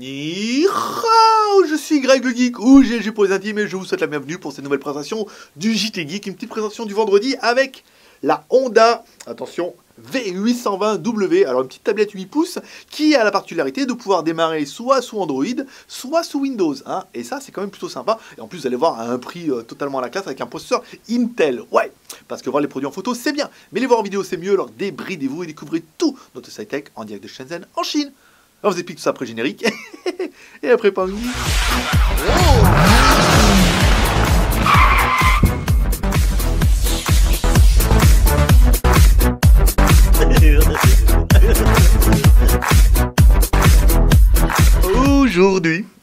Je suis Greg le Geek ou GG pour les intimes et je vous souhaite la bienvenue pour cette nouvelle présentation du JT Geek, une petite présentation du vendredi avec la Honda, attention, V820W, alors une petite tablette 8 pouces qui a la particularité de pouvoir démarrer soit sous Android, soit sous Windows, hein, et ça c'est quand même plutôt sympa, et en plus vous allez voir à un prix totalement à la classe avec un processeur Intel, ouais, parce que voir les produits en photo c'est bien, mais les voir en vidéo c'est mieux, alors débridez-vous et découvrez tout notre site tech en direct de Shenzhen en Chine. On vous explique tout ça après générique, et après pas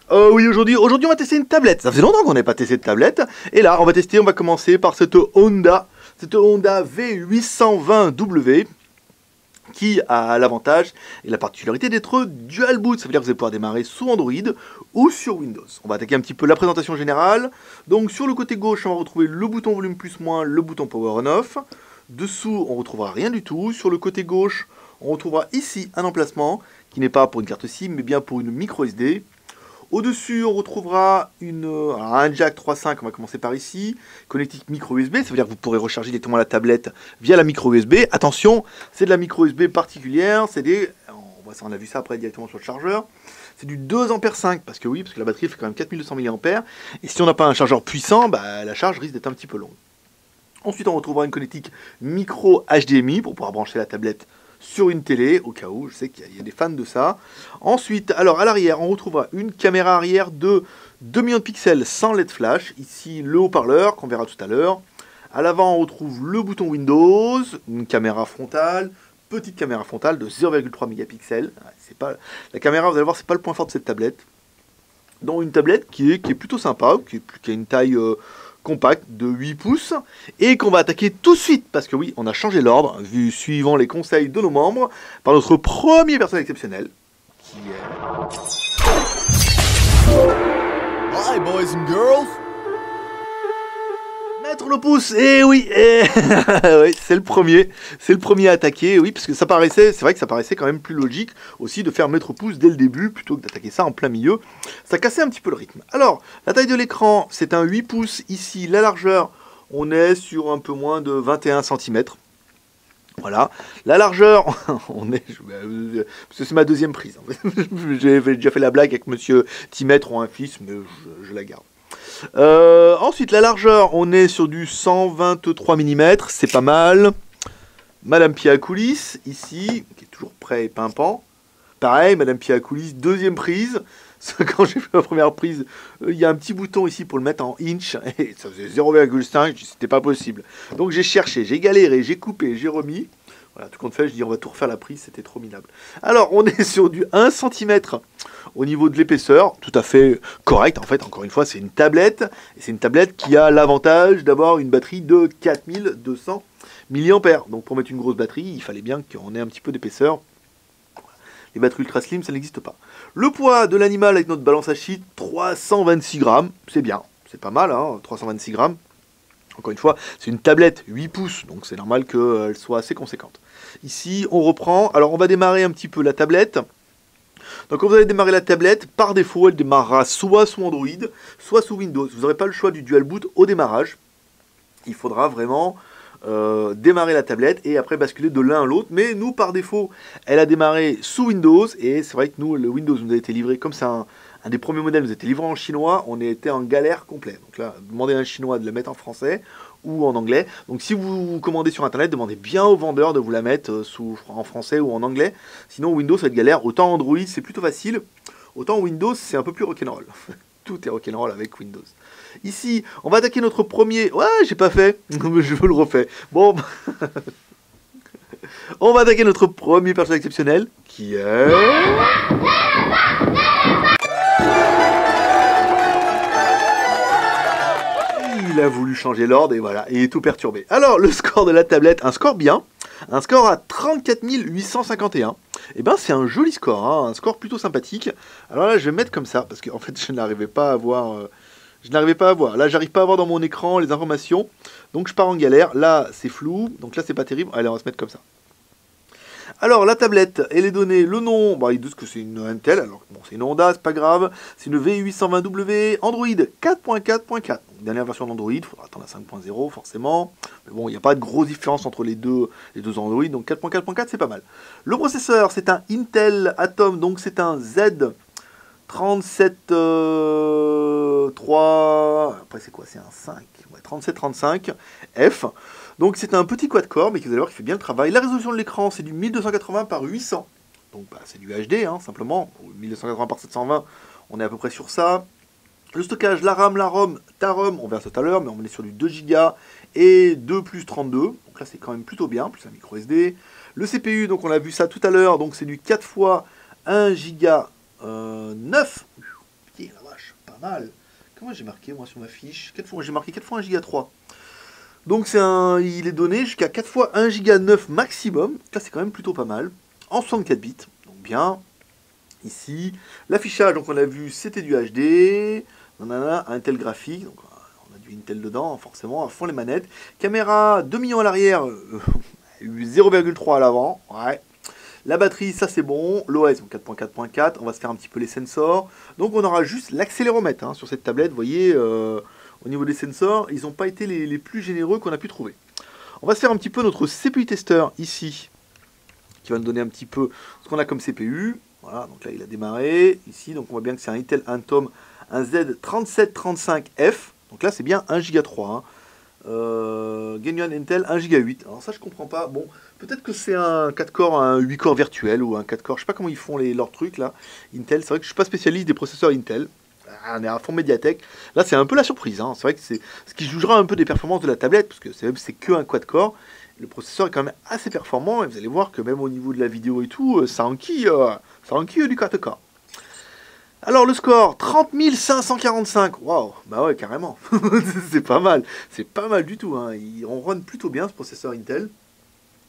Aujourd'hui, aujourd'hui on va tester une tablette. Ça faisait longtemps qu'on n'avait pas testé de tablette. Et là, on va commencer par cette Honda V820W qui a l'avantage et la particularité d'être dual boot. Ça veut dire que vous allez pouvoir démarrer sous Android ou sur Windows. On va attaquer un petit peu la présentation générale. Donc sur le côté gauche, on va retrouver le bouton volume plus moins, le bouton power on off. Dessous, on retrouvera rien du tout. Sur le côté gauche, on retrouvera ici un emplacement qui n'est pas pour une carte SIM, mais bien pour une micro SD. Au-dessus, on retrouvera un jack 3.5, on va commencer par ici, connectique micro USB, ça veut dire que vous pourrez recharger directement la tablette via la micro USB. Attention, c'est de la micro USB particulière, on a vu ça après directement sur le chargeur. C'est du 2,5 A, parce que la batterie fait quand même 4200 mAh, et si on n'a pas un chargeur puissant, la charge risque d'être un petit peu longue. Ensuite, on retrouvera une connectique micro HDMI pour pouvoir brancher la tablette sur une télé, au cas où, je sais qu'il y a des fans de ça. Ensuite, alors à l'arrière, on retrouvera une caméra arrière de 2 millions de pixels sans LED flash. Ici, le haut-parleur, qu'on verra tout à l'heure. À l'avant, on retrouve le bouton Windows, une caméra frontale, petite caméra frontale de 0,3 mégapixels. La caméra, vous allez voir, c'est pas le point fort de cette tablette. Donc une tablette qui est plutôt sympa, qui a une taille compact de 8 pouces et qu'on va attaquer tout de suite parce que oui, on a changé l'ordre suivant les conseils de nos membres par notre premier personnage exceptionnel qui est Hi boys and girls. Mettre le pouce. Et oui, oui, c'est le premier à attaquer, oui, parce que c'est vrai que ça paraissait quand même plus logique aussi de faire mettre pouce dès le début plutôt que d'attaquer ça en plein milieu. Ça cassait un petit peu le rythme. Alors, la taille de l'écran, c'est un 8 pouces ici, la largeur, on est sur un peu moins de 21 cm. Voilà, la largeur, parce que c'est ma deuxième prise. J'ai déjà fait la blague avec monsieur Timètre ou un fils, mais je la garde. Ensuite, la largeur, on est sur du 123 mm, c'est pas mal. Madame Pia à coulisses, ici, qui est toujours prêt et pimpant. Pareil, Madame Pia à coulisses, deuxième prise. Quand j'ai fait ma première prise, il y a un petit bouton ici pour le mettre en inch, et ça faisait 0,5, c'était pas possible. Donc j'ai cherché, j'ai galéré, j'ai coupé, j'ai remis. Voilà, tout compte fait, je dis on va tout refaire la prise, c'était trop minable. Alors, on est sur du 1 cm au niveau de l'épaisseur, tout à fait correct. En fait, encore une fois, c'est une tablette, et c'est une tablette qui a l'avantage d'avoir une batterie de 4200 mAh. Donc pour mettre une grosse batterie, il fallait bien qu'on ait un petit peu d'épaisseur. Les batteries ultra slim, ça n'existe pas. Le poids de l'animal avec notre balance à sheet, 326 grammes, c'est bien, c'est pas mal, hein, 326 grammes. Encore une fois, c'est une tablette 8 pouces, donc c'est normal qu'elle soit assez conséquente. Ici, on reprend. Alors, on va démarrer un petit peu la tablette. Donc, quand vous allez démarrer la tablette, par défaut, elle démarrera soit sous Android, soit sous Windows. Vous n'aurez pas le choix du dual boot au démarrage. Il faudra vraiment démarrer la tablette et après basculer de l'un à l'autre. Mais nous, par défaut, elle a démarré sous Windows. Et c'est vrai que nous, le Windows nous a été livré comme ça. Un des premiers modèles nous a été livré en chinois, on était en galère complète. Donc là, demandez à un chinois de le mettre en français ou en anglais. Donc si vous commandez sur internet, demandez bien au vendeur de vous la mettre en français ou en anglais. Sinon Windows ça va être galère. Autant Android c'est plutôt facile, autant Windows c'est un peu plus rock'n'roll. Tout est rock'n'roll avec Windows. Ici, on va attaquer notre premier... Ouais, j'ai pas fait, je vous le refais. Bon, on va attaquer notre premier personnage exceptionnel qui est... Il a voulu changer l'ordre et voilà, il est tout perturbé. Alors, le score de la tablette, un score bien, un score à 34 851. Et ben, c'est un joli score, hein, un score plutôt sympathique. Alors là, je vais mettre comme ça, parce qu'en fait, je n'arrivais pas à voir... Là, j'arrive pas à voir dans mon écran les informations. Donc, je pars en galère. Là, c'est flou. Donc là, c'est pas terrible. Allez, on va se mettre comme ça. Alors, la tablette et les données, le nom, bah, ils disent que c'est une Intel, alors bon, c'est une Honda, c'est pas grave. C'est une V820W, Android 4.4.4. Donc, dernière version d'Android, il faudra attendre à 5.0 forcément. Mais bon, il n'y a pas de grosse différence entre les deux Android, donc 4.4.4 c'est pas mal. Le processeur, c'est un Intel Atom, donc c'est un Z37 après c'est quoi? C'est un 5, ouais, 3735F. Donc c'est un petit quad-core, mais vous allez voir qu'il fait bien le travail. La résolution de l'écran, c'est du 1280 par 800. Donc bah, c'est du HD, hein, simplement. 1280 par 720, on est à peu près sur ça. Le stockage, la RAM, la ROM, ta ROM, on verra ça tout à l'heure, mais on est sur du 2 Go et 2 plus 32. Donc là c'est quand même plutôt bien, plus un micro SD. Le CPU, donc on a vu ça tout à l'heure, donc c'est du 4 fois 1 Go 9. Putain la vache, pas mal. Comment j'ai marqué moi sur ma fiche? J'ai marqué 4 fois 1 Go 3. Donc il est donné jusqu'à 4 fois 1 Go 9 maximum. Là c'est quand même plutôt pas mal. En 64 bits, donc bien. Ici, l'affichage, donc on a vu, c'était du HD. Nanana, Intel graphique, donc on a du Intel dedans, forcément, à fond les manettes. Caméra 2 millions à l'arrière, 0,3 à l'avant, ouais. La batterie, ça c'est bon. L'OS, 4.4.4, on va se faire un petit peu les sensors. Donc on aura juste l'accéléromètre hein, sur cette tablette, vous voyez, au niveau des sensors, ils n'ont pas été les plus généreux qu'on a pu trouver. On va se faire un petit peu notre CPU testeur ici, qui va nous donner un petit peu ce qu'on a comme CPU. Voilà, donc là il a démarré, ici, donc on voit bien que c'est un Intel Atom, un Z3735F, donc là c'est bien 1 Go 3, hein. Genuine Intel 1 Go 8, alors ça je comprends pas, bon, peut-être que c'est un 4 corps, un 8 corps virtuel, ou un 4 corps, je sais pas comment ils font leurs trucs là, Intel, c'est vrai que je suis pas spécialiste des processeurs Intel, on est à fond Mediatek, là c'est un peu la surprise, hein. C'est vrai que c'est ce qui jugera un peu des performances de la tablette, parce que c'est que un quad core. Le processeur est quand même assez performant et vous allez voir que même au niveau de la vidéo et tout, ça enquille du 4K. Alors le score, 30 545. Waouh, bah ouais, carrément. C'est pas mal du tout. Hein. On run plutôt bien ce processeur Intel.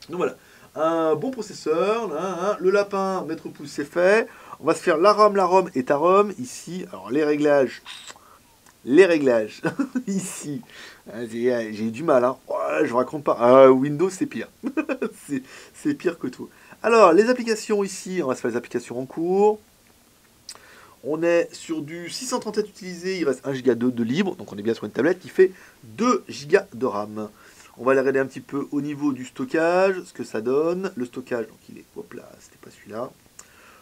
Donc voilà, un bon processeur. Là, le lapin, mètre pouce, c'est fait. On va se faire la ROM et ta ROM ici. Alors les réglages. Ici, j'ai eu du mal, hein. Oh, je vous raconte pas. Windows, c'est pire. c'est pire que tout. Alors, les applications ici, on va se faire les applications en cours. On est sur du 637 utilisé, il reste 1 Go de libre, donc on est bien sur une tablette qui fait 2 Go de RAM. On va aller regarder un petit peu au niveau du stockage, ce que ça donne. Le stockage, donc il est, hop là, c'était pas celui-là.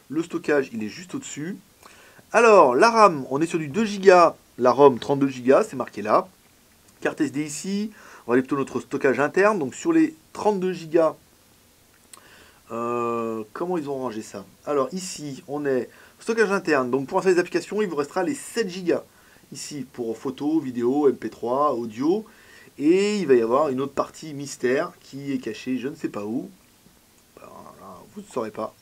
Le stockage, il est juste au-dessus. Alors, la RAM, on est sur du 2 Go. La ROM 32 Go, c'est marqué là. Carte SD ici. On va aller plutôt notre stockage interne. Donc sur les 32 Go, comment ils ont rangé ça? Alors ici, on est stockage interne. Donc pour faire les applications, il vous restera les 7 Go. Ici pour photo, vidéo, MP3, audio. Et il va y avoir une autre partie mystère qui est cachée, je ne sais pas où. Alors, vous ne saurez pas.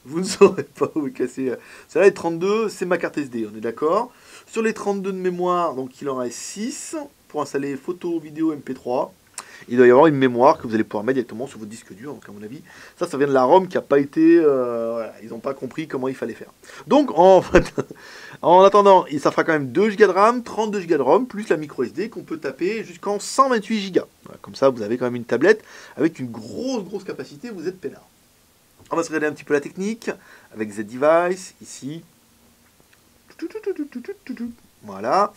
Vous ne saurez pas où est cassé. Ça là, les 32, c'est ma carte SD, on est d'accord. Sur les 32 de mémoire, donc il en reste 6 pour installer photo, vidéo, MP3. Il doit y avoir une mémoire que vous allez pouvoir mettre directement sur votre disque dur, donc à mon avis. Ça vient de la ROM qui n'a pas été... voilà, ils n'ont pas compris comment il fallait faire. Donc, en attendant, ça fera quand même 2 Go de RAM, 32 Go de ROM, plus la micro SD qu'on peut taper jusqu'en 128 Go. Voilà, comme ça, vous avez quand même une tablette avec une grosse capacité, vous êtes peinard. On va se regarder un petit peu la technique avec Z-Device, ici. Voilà.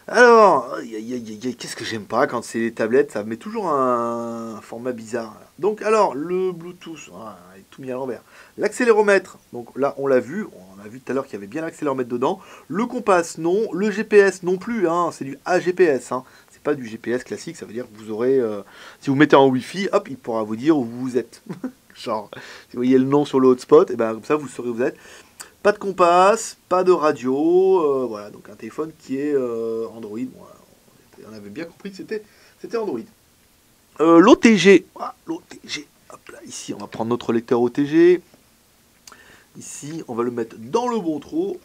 Alors, qu'est-ce que j'aime pas quand c'est les tablettes, ça met toujours un format bizarre. Donc, alors, le Bluetooth, il est tout mis à l'envers. L'accéléromètre, donc là, on l'a vu, on a vu tout à l'heure qu'il y avait bien l'accéléromètre dedans. Le compas, non. Le GPS, non plus, hein, c'est du AGPS, hein. C'est pas du GPS classique, ça veut dire que vous aurez, si vous mettez en Wi-Fi, hop, il pourra vous dire où vous êtes. Genre, si vous voyez le nom sur le hotspot, et ben comme ça vous saurez où vous êtes. Pas de compas, pas de radio, voilà, donc un téléphone qui est Android. Bon, on avait bien compris que c'était Android. L'OTG, voilà, l'OTG, hop là, ici on va prendre notre lecteur OTG. Ici on va le mettre dans le bon trou.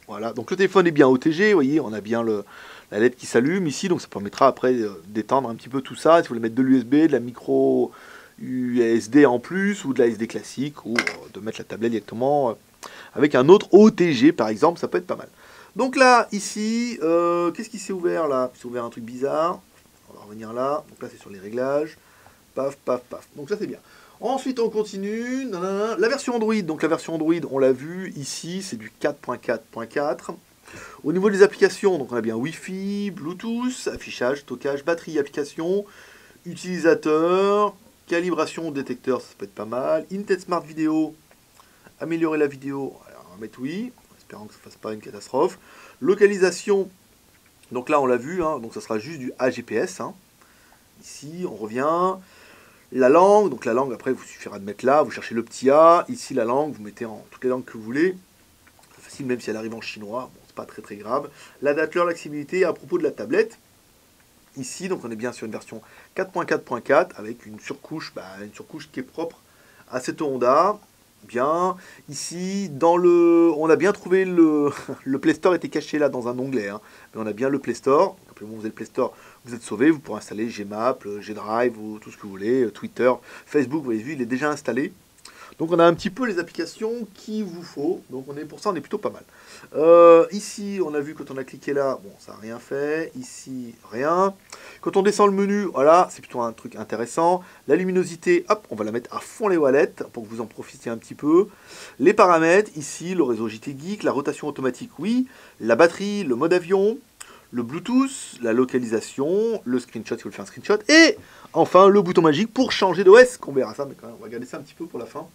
Voilà, donc le téléphone est bien OTG, vous voyez, on a bien la LED qui s'allume ici, donc ça permettra après d'étendre un petit peu tout ça. Si vous voulez mettre de l'USB, de la micro USB en plus, ou de la SD classique, ou de mettre la tablette directement avec un autre OTG par exemple, ça peut être pas mal. Donc là, ici, qu'est-ce qui s'est ouvert là? Il s'est ouvert un truc bizarre. On va revenir là. Donc là, c'est sur les réglages. Paf. Donc ça, c'est bien. Ensuite, on continue. Nanana. La version Android. Donc, la version Android, on l'a vu ici, c'est du 4.4.4. Au niveau des applications, donc on a bien Wi-Fi, Bluetooth, affichage, stockage, batterie, application, utilisateur, calibration, détecteur, ça peut être pas mal. Intel Smart Video, améliorer la vidéo, alors on va mettre oui, en espérant que ça ne fasse pas une catastrophe. Localisation, donc là on l'a vu, hein, donc ça sera juste du AGPS. Hein. Ici, on revient. La langue, donc la langue, après, il vous suffira de mettre là, vous cherchez le petit A. Ici, la langue, vous mettez en toutes les langues que vous voulez. C'est facile, même si elle arrive en chinois. Bon, c'est pas très très grave. La date, l'heure, l'accessibilité. À propos de la tablette, ici, donc on est bien sur une version 4.4.4 avec une surcouche qui est propre à cette Honda. Bien. Ici, on a bien trouvé le Play Store était caché là dans un onglet. Hein. Mais on a bien le Play Store. Simplement, vous avez le Play Store, vous êtes sauvé. Vous pourrez installer Gmaps, Gdrive, ou tout ce que vous voulez, Twitter, Facebook. Vous avez vu, il est déjà installé. Donc on a un petit peu les applications qu'il vous faut. Donc pour ça, on est plutôt pas mal. Ici, on a vu quand on a cliqué là, bon, ça n'a rien fait. Ici, rien. Quand on descend le menu, voilà, c'est plutôt un truc intéressant. La luminosité, hop, on va la mettre à fond les wallets pour que vous en profitiez un petit peu. Les paramètres, ici, le réseau JT Geek, la rotation automatique, oui. La batterie, le mode avion, le Bluetooth, la localisation, le screenshot si vous voulez faire un screenshot. Et enfin, le bouton magique pour changer d'OS. Qu'on verra ça, mais quand même, on va garder ça un petit peu pour la fin.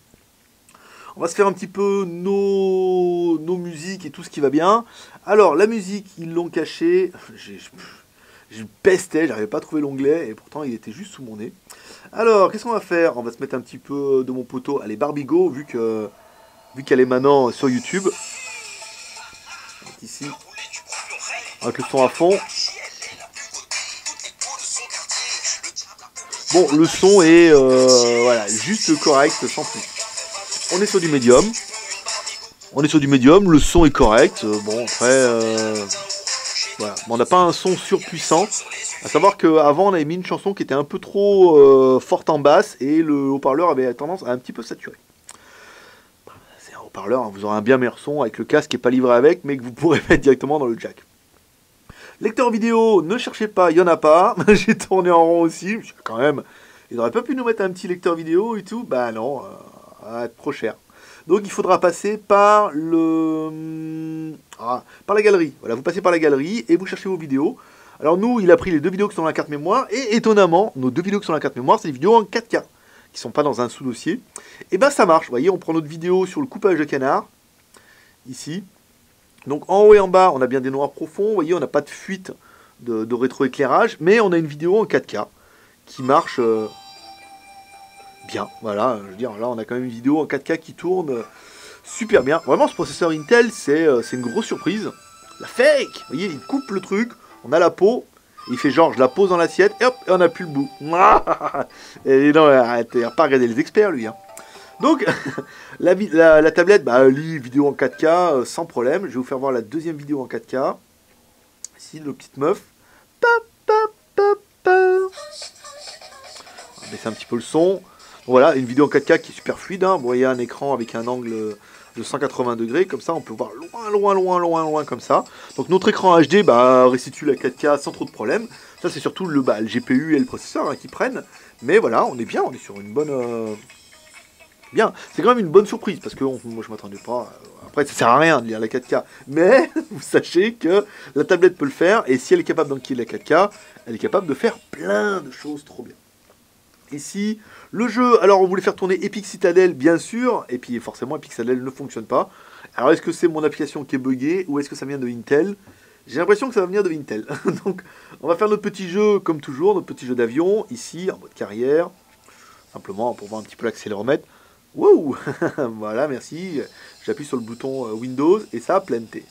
On va se faire un petit peu nos musiques et tout ce qui va bien. Alors, la musique, ils l'ont caché. Je pestais, j'arrivais pas à trouver l'onglet et pourtant il était juste sous mon nez. Alors, qu'est-ce qu'on va faire? On va se mettre un petit peu de mon poteau. Allez, Barbigo, vu qu'elle est maintenant sur YouTube. Ici, avec le son à fond. Bon, le son est voilà, juste correct, sans plus. On est sur du médium. Le son est correct. Bon, après, voilà. Bon, on n'a pas un son surpuissant. À savoir qu'avant, on avait mis une chanson qui était un peu trop forte en basse et le haut-parleur avait tendance à un petit peu saturer. C'est un haut-parleur, hein, vous aurez un bien meilleur son avec le casque qui n'est pas livré avec, mais que vous pourrez mettre directement dans le jack. Lecteur vidéo, ne cherchez pas, il n'y en a pas. J'ai tourné en rond aussi, quand même. Ils n'auraient pas pu nous mettre un petit lecteur vidéo et tout. Bah non. Trop cher. Donc il faudra passer par par la galerie. Voilà, vous passez par la galerie et vous cherchez vos vidéos. Alors nous, il a pris les deux vidéos qui sont dans la carte mémoire et étonnamment, nos deux vidéos qui sont dans la carte mémoire, c'est des vidéos en 4K qui sont pas dans un sous-dossier. Et ben ça marche. Vous voyez, on prend notre vidéo sur le coupage de canard ici. Donc en haut et en bas, on a bien des noirs profonds. Vous voyez, on n'a pas de fuite de rétroéclairage, mais on a une vidéo en 4K qui marche bien. Voilà, je veux dire, là on a quand même une vidéo en 4K qui tourne super bien. Vraiment, ce processeur Intel, c'est une grosse surprise. La fake, vous voyez, il coupe le truc, on a la peau, il fait genre, je la pose dans l'assiette, et hop, et on n'a plus le bout. Et non, arrêtez, il n'a pas regardé les experts, lui. Hein. Donc, la tablette, bah, lit vidéo en 4K, sans problème. Je vais vous faire voir la deuxième vidéo en 4K. Ici, le petite meuf. On va baisser un petit peu le son. Voilà, une vidéo en 4K qui est super fluide. Hein. Vous voyez un écran avec un angle de 180 degrés. Comme ça, on peut voir loin, comme ça. Donc, notre écran HD restitue la 4K sans trop de problème. Ça, c'est surtout le GPU et le processeur hein, qui prennent. Mais voilà, on est bien. On est sur une bonne... Bien, c'est quand même une bonne surprise. Parce que moi, je m'attendais pas... Après, ça sert à rien de lire la 4K. Mais, vous sachez que la tablette peut le faire. Et si elle est capable d'enquiller la 4K, elle est capable de faire plein de choses trop bien. Ici, le jeu, alors on voulait faire tourner Epic Citadel, bien sûr, et puis forcément Epic Citadel ne fonctionne pas. Alors est-ce que c'est mon application qui est buggée, ou est-ce que ça vient de Intel? J'ai l'impression que ça va venir de Intel. Donc on va faire notre petit jeu, comme toujours, notre petit jeu d'avion, ici, en mode carrière, simplement pour voir un petit peu l'accéléromètre. Wow. Voilà, merci, j'appuie sur le bouton Windows, et ça a planté.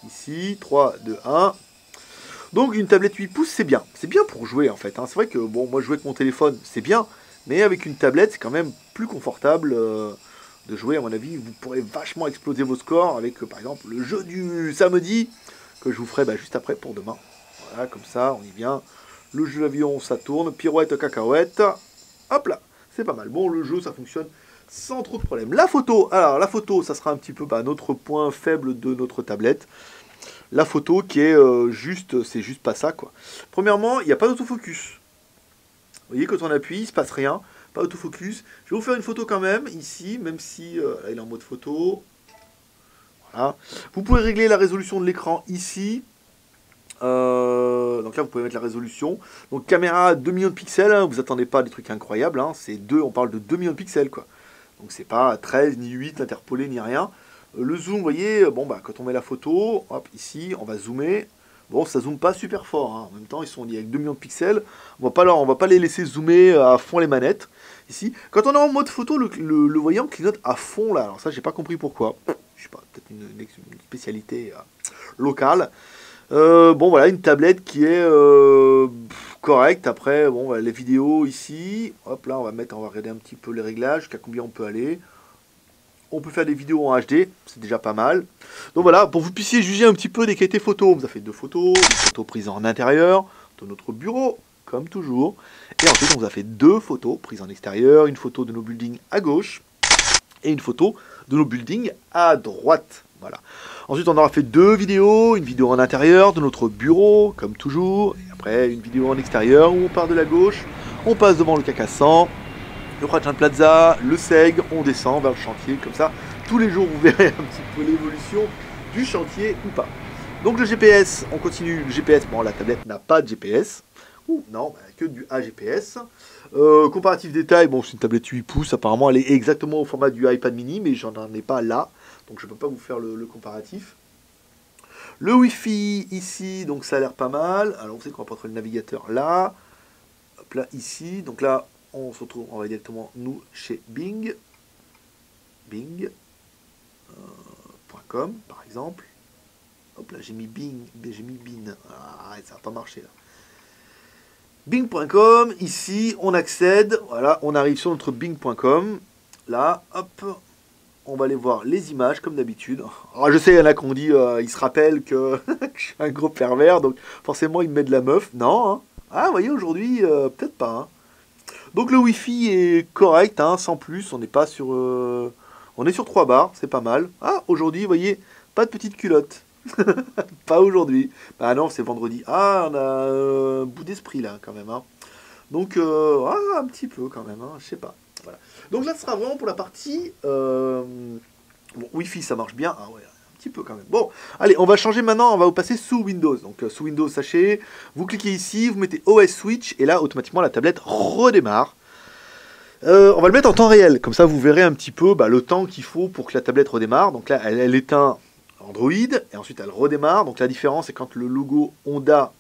Ici, 3, 2, 1... Donc une tablette 8 pouces, c'est bien. C'est bien pour jouer en fait. Hein. C'est vrai que bon, moi jouer avec mon téléphone, c'est bien. Mais avec une tablette, c'est quand même plus confortable de jouer à mon avis. Vous pourrez vachement exploser vos scores avec par exemple le jeu du samedi que je vous ferai juste après pour demain. Voilà, comme ça, on y vient. Le jeu d'avion, ça tourne. Pirouette, cacahuète. Hop là, c'est pas mal. Bon, le jeu, ça fonctionne sans trop de problème. La photo, alors la photo, ça sera un petit peu notre point faible de notre tablette. La photo qui est c'est juste pas ça quoi. Premièrement, il n'y a pas d'autofocus. Vous voyez, quand on appuie, il se passe rien. pas autofocus. Je vais vous faire une photo quand même, ici, même si là, il est en mode photo. Voilà. Vous pouvez régler la résolution de l'écran ici. Donc là, vous pouvez mettre la résolution. Donc caméra 2 millions de pixels, hein, vous attendez pas à des trucs incroyables. Hein, c'est 2, on parle de 2 millions de pixels, quoi. Donc c'est pas 13, ni 8 interpolé, ni rien. Le zoom, vous voyez, bon, bah, quand on met la photo, hop, ici, on va zoomer. Bon, ça zoome pas super fort, hein. En même temps, ils sont avec 2 millions de pixels. On va pas les laisser zoomer à fond les manettes. Ici, quand on est en mode photo, le voyant clignote à fond là. Alors ça, j'ai pas compris pourquoi. Je sais pas, peut-être une spécialité locale. Bon, voilà, une tablette qui est correcte. Après, bon, les vidéos ici. Hop, là, on va regarder un petit peu les réglages, jusqu'à combien on peut aller. On peut faire des vidéos en HD, c'est déjà pas mal. Donc voilà, pour que vous puissiez juger un petit peu des qualités photos. On vous a fait 2 photos, une photo prise en intérieur de notre bureau, comme toujours. Et ensuite, on vous a fait 2 photos prises en extérieur, une photo de nos buildings à gauche et une photo de nos buildings à droite. Voilà. Ensuite, on aura fait 2 vidéos, une vidéo en intérieur de notre bureau, comme toujours. Et après, une vidéo en extérieur où on part de la gauche, on passe devant le Carcassonne, le Pratin Plaza, le SEG, on descend vers le chantier, comme ça, tous les jours vous verrez un petit peu l'évolution du chantier ou pas. Donc le GPS, on continue, le GPS, bon la tablette n'a pas de GPS, ou non, bah, que du AGPS. Comparatif détail, bon c'est une tablette 8 pouces, apparemment elle est exactement au format du iPad mini, mais j'en ai pas là, donc je ne peux pas vous faire le comparatif. Le Wi-Fi ici, donc ça a l'air pas mal, alors vous savez qu'on va pas trouver le navigateur là, hop là ici, donc là, on se retrouve, on va directement nous chez Bing, Bing.com par exemple. Hop là, j'ai mis Bing, ah, ça n'a pas marché là. Bing.com, ici on accède, voilà, on arrive sur notre Bing.com. Là, hop, on va aller voir les images comme d'habitude. Alors je sais, il y en a qui ont dit, ils se rappellent que, que je suis un gros pervers, donc forcément ils me mettent de la meuf. Non, hein. Ah, vous voyez, aujourd'hui, peut-être pas, hein. Donc le Wi-Fi est correct, hein, sans plus, on n'est pas sur... on est sur 3 barres, c'est pas mal. Ah, aujourd'hui, vous voyez, pas de petite culotte. Pas aujourd'hui. Bah non, c'est vendredi. Ah, on a un bout d'esprit là, quand même. Hein. Donc, un petit peu quand même, hein, je sais pas. Voilà. Donc là, ce sera vraiment pour la partie... Bon, Wi-Fi, ça marche bien. Ah ouais, un petit peu quand même. Bon, allez, on va changer maintenant, on va vous passer sous Windows. Donc sous Windows, sachez, vous cliquez ici, vous mettez OS Switch, et là, automatiquement, la tablette redémarre. On va le mettre en temps réel, comme ça vous verrez un petit peu le temps qu'il faut pour que la tablette redémarre. Donc là, elle éteint Android, et ensuite elle redémarre. Donc la différence, c'est quand le logo Honda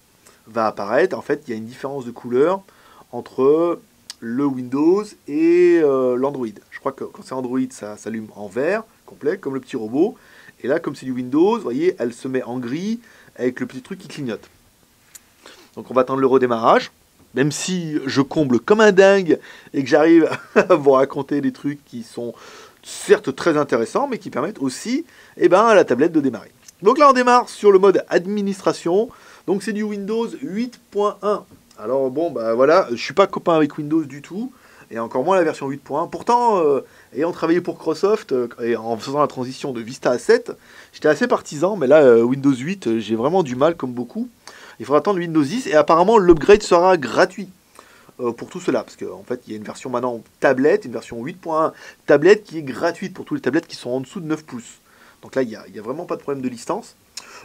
va apparaître, en fait, il y a une différence de couleur entre le Windows et l'Android. Je crois que quand c'est Android, ça s'allume en vert, complet, comme le petit robot. Et là, comme c'est du Windows, vous voyez, elle se met en gris, avec le petit truc qui clignote. Donc on va attendre le redémarrage. Même si je comble comme un dingue et que j'arrive à vous raconter des trucs qui sont certes très intéressants, mais qui permettent aussi à la tablette de démarrer. Donc là, on démarre sur le mode administration. Donc c'est du Windows 8.1. Alors bon, voilà, je suis pas copain avec Windows du tout, et encore moins la version 8.1. Pourtant, ayant travaillé pour Microsoft et en faisant la transition de Vista à 7, j'étais assez partisan, mais là, Windows 8, j'ai vraiment du mal, comme beaucoup. Il faudra attendre Windows 10 et apparemment l'upgrade sera gratuit pour tout cela. Parce qu'en fait, il y a une version maintenant tablette, une version 8.1 tablette qui est gratuite pour toutes les tablettes qui sont en dessous de 9 pouces. Donc là, il n'y a vraiment pas de problème de licence.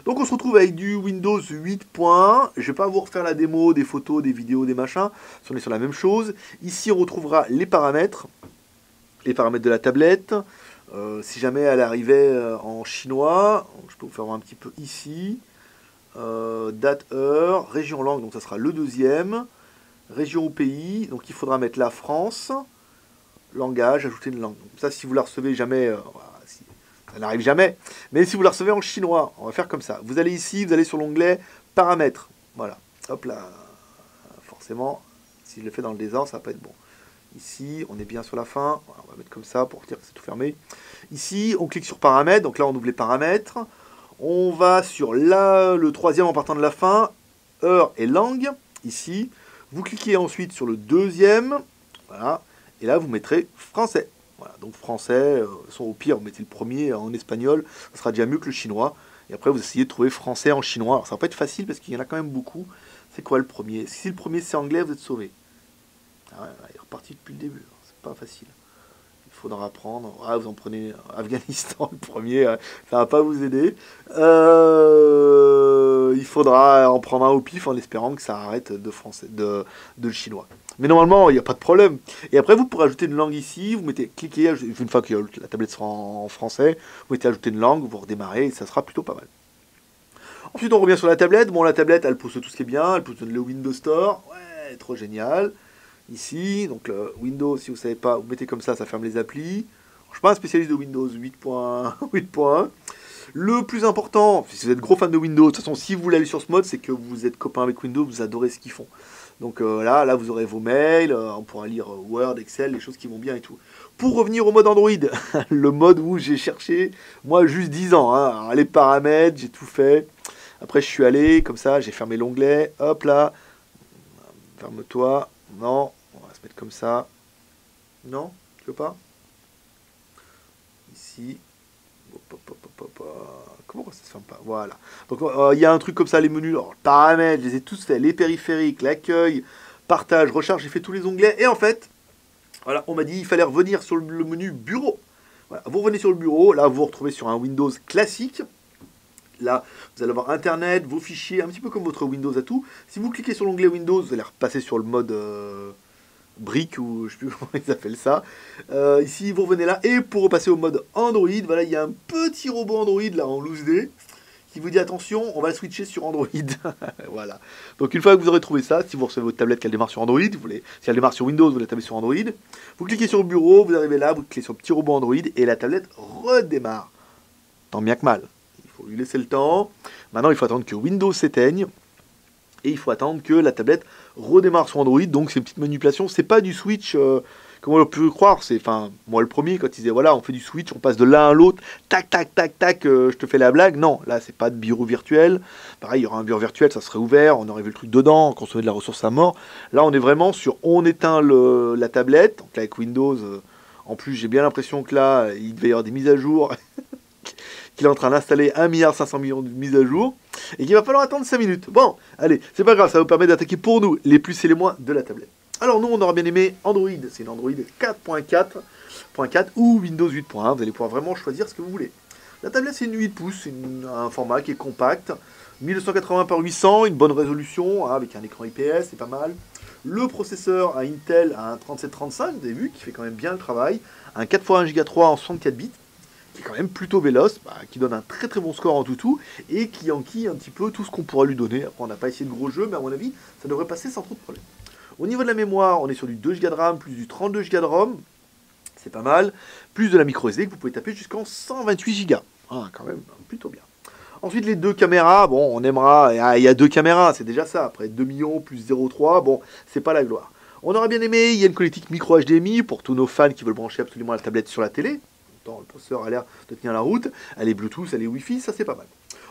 Donc on se retrouve avec du Windows 8.1. Je ne vais pas vous refaire la démo, des photos, des vidéos, des machins. On est sur la même chose. Ici, on retrouvera les paramètres de la tablette. Si jamais elle arrivait en chinois, je peux vous faire voir un petit peu ici. Date, heure, région langue, donc ça sera le deuxième, région ou pays, donc il faudra mettre la France, langage, ajouter une langue. Donc ça, si vous la recevez jamais, ça n'arrive jamais, mais si vous la recevez en chinois, on va faire comme ça. Vous allez ici, vous allez sur l'onglet paramètres, voilà, hop là, forcément, si je le fais dans le désordre, ça va pas être bon. Ici, on est bien sur la fin, voilà, on va mettre comme ça pour dire que c'est tout fermé. Ici, on clique sur paramètres, donc là on ouvre les paramètres. On va sur le troisième en partant de la fin, heure et langue, ici. Vous cliquez ensuite sur le deuxième, voilà, et là vous mettrez français. Voilà, donc français, au pire vous mettez le premier en espagnol, ça sera déjà mieux que le chinois. Et après vous essayez de trouver français en chinois. Alors ça va pas être facile parce qu'il y en a quand même beaucoup. C'est quoi le premier? Si le premier c'est anglais, vous êtes sauvé. Ah ouais, il est reparti depuis le début. pas facile. Il faudra apprendre. Ah, vous en prenez Afghanistan le premier, ça va pas vous aider. Il faudra en prendre un au pif en espérant que ça arrête de français, de le chinois. Mais normalement, il n'y a pas de problème. Et après, vous pourrez ajouter une langue ici. Vous mettez cliquez, une fois que la tablette sera en français, vous mettez ajouter une langue, vous redémarrez et ça sera plutôt pas mal. Ensuite, on revient sur la tablette. Bon, la tablette, elle pousse tout ce qui est bien. Elle pousse le Windows Store. Ouais, trop génial. Ici, donc le Windows, si vous ne savez pas, vous mettez comme ça ferme les applis. Je ne suis pas un spécialiste de Windows 8.1. Le plus important, si vous êtes gros fan de Windows, de toute façon, si vous voulez aller sur ce mode, c'est que vous êtes copain avec Windows, vous adorez ce qu'ils font. Donc là, vous aurez vos mails, on pourra lire Word, Excel, les choses qui vont bien et tout. Pour revenir au mode Android, le mode où j'ai cherché, moi, juste 10 ans. Hein. Alors, les paramètres, j'ai tout fait. Après, je suis allé, comme ça, j'ai fermé l'onglet. Hop là. Ferme-toi. Non. On va se mettre comme ça. Non, tu veux pas? Ici. Comment ça se ferme pas? Voilà. Donc il y a un truc comme ça, les menus, alors, paramètres, je les ai tous faits, les périphériques, l'accueil, partage, recharge, j'ai fait tous les onglets. Et en fait, voilà, on m'a dit il fallait revenir sur le menu bureau. Voilà, vous revenez sur le bureau, là vous vous retrouvez sur un Windows classique. Là, vous allez avoir Internet, vos fichiers, un petit peu comme votre Windows à tout. Si vous cliquez sur l'onglet Windows, vous allez repasser sur le mode brique ou je sais plus comment ils appellent ça. Ici, vous revenez là. Et pour repasser au mode Android, voilà, il y a un petit robot Android là en loose day qui vous dit attention, on va switcher sur Android. Voilà. Donc une fois que vous aurez trouvé ça, si vous recevez votre tablette qu'elle démarre sur Android, si elle démarre sur Windows, vous la tapez sur Android. Vous cliquez sur le bureau, vous arrivez là, vous cliquez sur le petit robot Android et la tablette redémarre. Tant bien que mal. Il faut lui laisser le temps. Maintenant, il faut attendre que Windows s'éteigne. Et il faut attendre que la tablette redémarre sur Android. Donc, c'est une petite manipulation. C'est pas du switch, comme on peut le croire. C'est, enfin, moi, le premier, quand il disait, voilà, on fait du switch, on passe de l'un à l'autre, tac, tac, tac, tac, je te fais la blague. Non, là, c'est pas de bureau virtuel. Pareil, il y aura un bureau virtuel, ça serait ouvert, on aurait vu le truc dedans, consommer de la ressource à mort. Là, on est vraiment sur, on éteint la tablette. Donc là, avec Windows, en plus, j'ai bien l'impression que là, il devait y avoir des mises à jour. Qu'il est en train d'installer 1,5 milliard de mises à jour et qu'il va falloir attendre 5 minutes. Bon, allez, c'est pas grave, ça va vous permettre d'attaquer pour nous les plus et les moins de la tablette. Alors nous, on aura bien aimé Android, c'est une Android 4.4 ou Windows 8.1, vous allez pouvoir vraiment choisir ce que vous voulez. La tablette, c'est une 8 pouces, c'est un format qui est compact, 1280 par 800, une bonne résolution, hein, avec un écran IPS, c'est pas mal. Le processeur, un Intel, un 3735, vous avez vu, qui fait quand même bien le travail, un 4x1 Go 3 en 64 bits, qui est quand même plutôt véloce, qui donne un très très bon score en tout, et qui enquille un petit peu tout ce qu'on pourra lui donner. Après, on n'a pas essayé de gros jeux, mais à mon avis, ça devrait passer sans trop de problème. Au niveau de la mémoire, on est sur du 2 Go de RAM, plus du 32 Go de ROM, c'est pas mal, plus de la micro SD que vous pouvez taper jusqu'en 128 Go. Ah, quand même, plutôt bien. Ensuite, les deux caméras, bon, on aimera, il y a deux caméras, c'est déjà ça, après 2 millions plus 0,3, bon, c'est pas la gloire. On aura bien aimé, il y a une connectique micro HDMI pour tous nos fans qui veulent brancher absolument la tablette sur la télé. Le processeur a l'air de tenir la route, elle est Bluetooth, elle est Wi-Fi, ça c'est pas mal.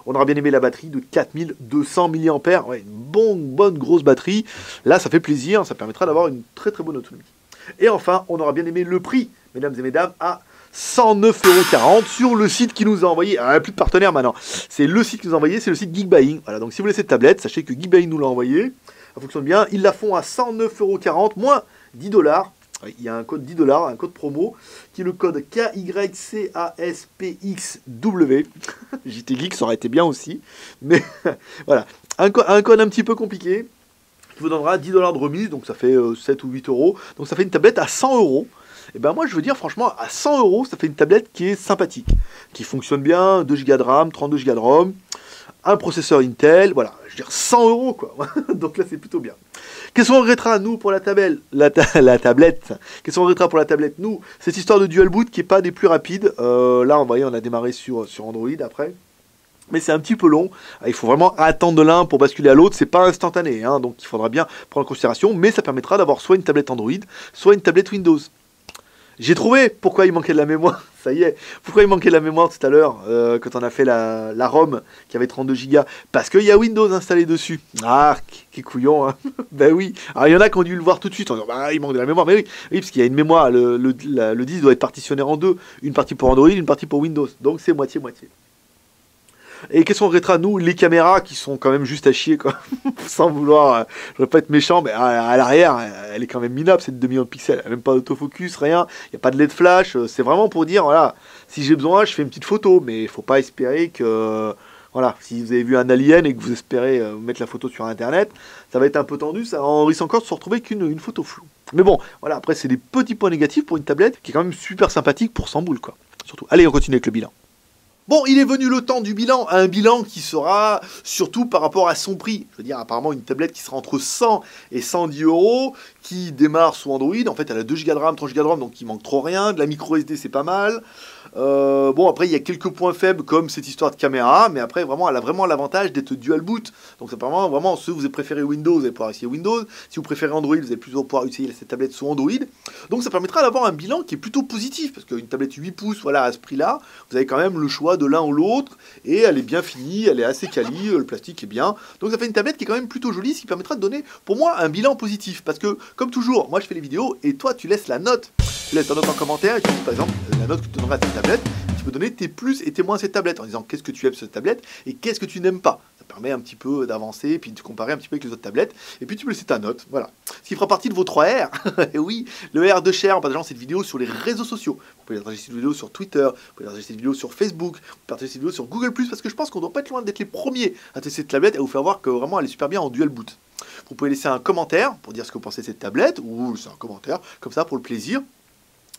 On aura bien aimé la batterie de 4200 mAh, ouais, une bonne grosse batterie. Là, ça fait plaisir, ça permettra d'avoir une très très bonne autonomie. Et enfin, on aura bien aimé le prix, mesdames et mesdames, à 109,40 € sur le site qui nous a envoyé. Ah, plus de partenaire maintenant. C'est le site qui nous a envoyé, c'est le site Geekbuying. Voilà, donc si vous voulez cette tablette, sachez que Geekbuying nous l'a envoyé. Ça fonctionne bien. Ils la font à 109,40 €, moins 10$. Il y a un code 10$, un code promo, qui est le code KYCASPXW. JT Geek, ça aurait été bien aussi. Mais voilà, un code un petit peu compliqué, qui vous donnera 10$ de remise, donc ça fait 7 ou 8€. Donc ça fait une tablette à 100€. Et ben moi je veux dire franchement, à 100€, ça fait une tablette qui est sympathique, qui fonctionne bien, 2 Go de RAM, 32 Go de ROM, un processeur Intel, voilà, je veux dire 100€ quoi. Donc là c'est plutôt bien. Qu'est-ce qu'on regrettera, nous, pour la tablette Qu'est-ce qu'on regrettera pour la tablette, nous? Cette histoire de dual boot qui n'est pas des plus rapides. Là, on a démarré sur Android après. Mais c'est un petit peu long. Il faut vraiment attendre de l'un pour basculer à l'autre. C'est pas instantané, hein, donc il faudra bien prendre en considération. Mais ça permettra d'avoir soit une tablette Android, soit une tablette Windows. J'ai trouvé pourquoi il manquait de la mémoire. Ça y est. Pourquoi il manquait de la mémoire tout à l'heure quand on a fait la ROM qui avait 32 Go. Parce qu'il y a Windows installé dessus. Ah, qui couillon, hein. Ben oui. Alors il y en a qui ont dû le voir tout de suite en disant bah il manque de la mémoire. Mais oui, oui parce qu'il y a une mémoire. Le disque doit être partitionné en deux. Une partie pour Android, une partie pour Windows. Donc c'est moitié-moitié. Et qu'est-ce qu'on regrettera, nous, les caméras qui sont quand même juste à chier, quoi. Sans vouloir, je veux pas être méchant, mais à l'arrière, elle est quand même minable, cette 2 millions de pixels. Elle a même pas d'autofocus, rien. Il n'y a pas de LED flash. C'est vraiment pour dire, voilà, si j'ai besoin, je fais une petite photo. Mais il faut pas espérer que, voilà, si vous avez vu un alien et que vous espérez mettre la photo sur Internet, ça va être un peu tendu. Ça en risque encore de se retrouver qu'une photo floue. Mais bon, voilà, après, c'est des petits points négatifs pour une tablette qui est quand même super sympathique pour 100 boules, quoi. Surtout. Allez, on continue avec le bilan. Bon, il est venu le temps du bilan, un bilan qui sera surtout par rapport à son prix. Je veux dire, apparemment, une tablette qui sera entre 100 et 110 €, qui démarre sous Android. En fait, elle a 2 Go de RAM, 3 Go de RAM, donc il manque trop rien. De la micro SD, c'est pas mal. Bon, après, il y a quelques points faibles, comme cette histoire de caméra, mais après, vraiment, elle a vraiment l'avantage d'être dual boot. Donc, ça permet vraiment, ceux vous avez préféré Windows, vous allez pouvoir essayer Windows. Si vous préférez Android, vous allez plutôt pouvoir utiliser cette tablette sous Android. Donc, ça permettra d'avoir un bilan qui est plutôt positif, parce qu'une tablette 8 pouces, voilà, à ce prix-là, vous avez quand même le choix de l'un ou l'autre, et elle est bien finie, elle est assez quali, le plastique est bien. Donc, ça fait une tablette qui est quand même plutôt jolie, ce qui permettra de donner, pour moi, un bilan positif. Parce que, comme toujours, moi, je fais les vidéos, et toi, tu laisses la note. Tu laisses ta note en commentaire, et tu dis, par exemple, la note que tu donneras à cette tablette. Tu peux donner tes plus et tes moins à cette tablette en disant qu'est-ce que tu aimes sur cette tablette et qu'est-ce que tu n'aimes pas. Ça permet un petit peu d'avancer et puis de comparer un petit peu avec les autres tablettes. Et puis tu peux laisser ta note. Voilà. Ce qui fera partie de vos 3 R. Et oui, le R de share en partageant cette vidéo sur les réseaux sociaux. Vous pouvez partager cette vidéo sur Twitter, vous pouvez partager cette vidéo sur Facebook, vous pouvez partager cette vidéo sur Google+, parce que je pense qu'on ne doit pas être loin d'être les premiers à tester cette tablette et à vous faire voir que vraiment elle est super bien en dual boot. Vous pouvez laisser un commentaire pour dire ce que vous pensez de cette tablette, ou c'est un commentaire comme ça pour le plaisir.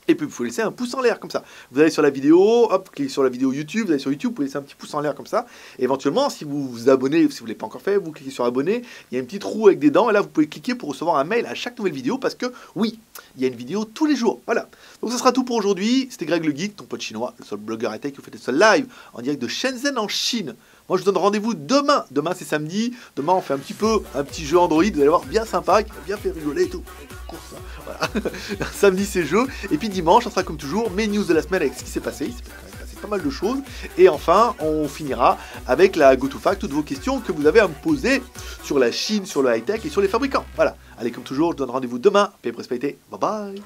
Et puis vous pouvez laisser un pouce en l'air comme ça. Vous allez sur la vidéo, hop, cliquez sur la vidéo YouTube, vous allez sur YouTube, vous pouvez laisser un petit pouce en l'air comme ça. Et éventuellement, si vous vous abonnez, si vous ne l'avez pas encore fait, vous cliquez sur abonner, il y a une petite roue avec des dents, et là vous pouvez cliquer pour recevoir un mail à chaque nouvelle vidéo, parce que oui, il y a une vidéo tous les jours. Voilà. Donc ça sera tout pour aujourd'hui. C'était Greg le Geek, ton pote chinois, le seul blogueur high-tech qui fait des seuls live en direct de Shenzhen en Chine. Moi je vous donne rendez-vous demain. Demain c'est samedi. Demain on fait un petit jeu Android, vous allez voir, bien sympa, qui va bien faire rigoler et tout. Course, hein. Voilà. Samedi c'est jeu. Et puis dimanche, ça sera comme toujours mes news de la semaine avec ce qui s'est passé. Il s'est quand même passé pas mal de choses. Et enfin, on finira avec la GoToFact, toutes vos questions que vous avez à me poser sur la Chine, sur le high-tech et sur les fabricants. Voilà. Allez, comme toujours, je vous donne rendez-vous demain. Paix et prospérité. Bye bye.